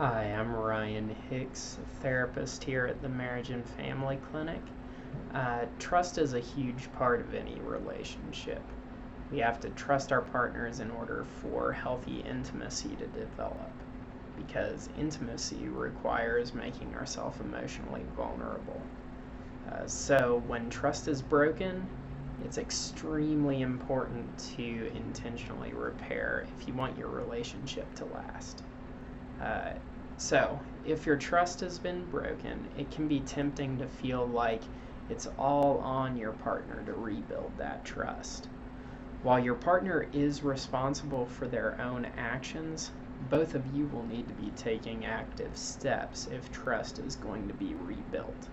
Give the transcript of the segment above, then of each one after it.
Hi, I'm Ryan Hicks, therapist here at the Marriage and Family Clinic. Trust is a huge part of any relationship. We have to trust our partners in order for healthy intimacy to develop, because intimacy requires making ourselves emotionally vulnerable. So when trust is broken, it's extremely important to intentionally repair if you want your relationship to last. Uh, so, if your trust has been broken, it can be tempting to feel like it's all on your partner to rebuild that trust. While your partner is responsible for their own actions, both of you will need to be taking active steps if trust is going to be rebuilt.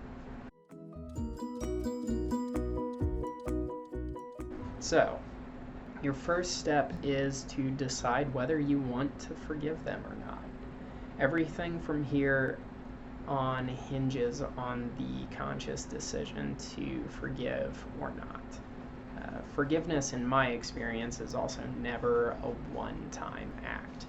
So, your first step is to decide whether you want to forgive them or not. Everything from here on hinges on the conscious decision to forgive or not. Forgiveness, in my experience, is also never a one-time act.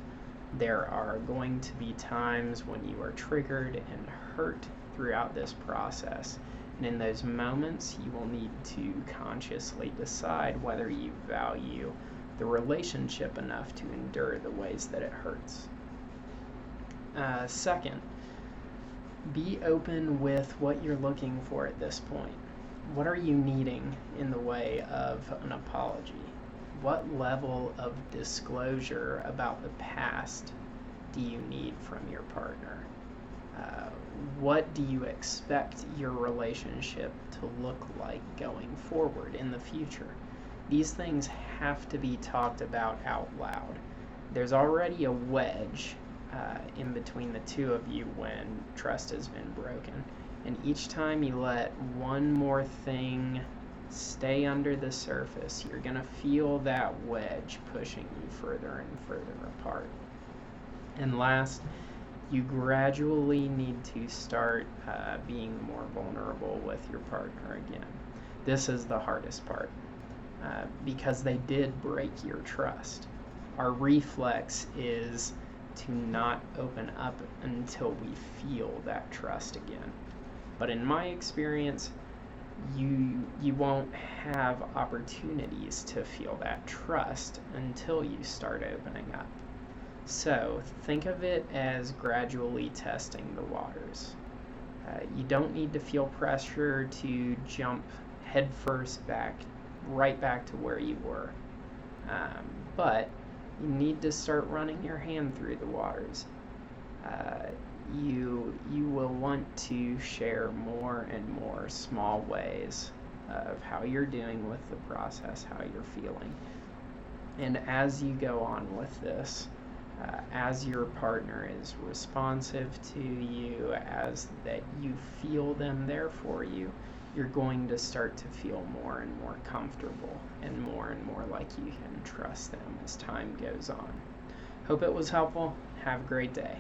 There are going to be times when you are triggered and hurt throughout this process. And in those moments, you will need to consciously decide whether you value the relationship enough to endure the ways that it hurts. Second, be open with what you're looking for at this point. What are you needing in the way of an apology? What level of disclosure about the past do you need from your partner? What do you expect your relationship to look like going forward in the future? These things have to be talked about out loud. There's already a wedge in between the two of you when trust has been broken. And each time you let one more thing stay under the surface, you're going to feel that wedge pushing you further and further apart. And last, you gradually need to start being more vulnerable with your partner again. This is the hardest part because they did break your trust. Our reflex is to not open up until we feel that trust again. But in my experience, you won't have opportunities to feel that trust until you start opening up. So think of it as gradually testing the waters. You don't need to feel pressure to jump headfirst right back to where you were. But you need to start running your hand through the waters. You will want to share more and more small ways of how you're doing with the process, how you're feeling. And as you go on with this, as your partner is responsive to you, as that you feel them there for you, you're going to start to feel more and more comfortable and more like you can trust them as time goes on. Hope it was helpful. Have a great day.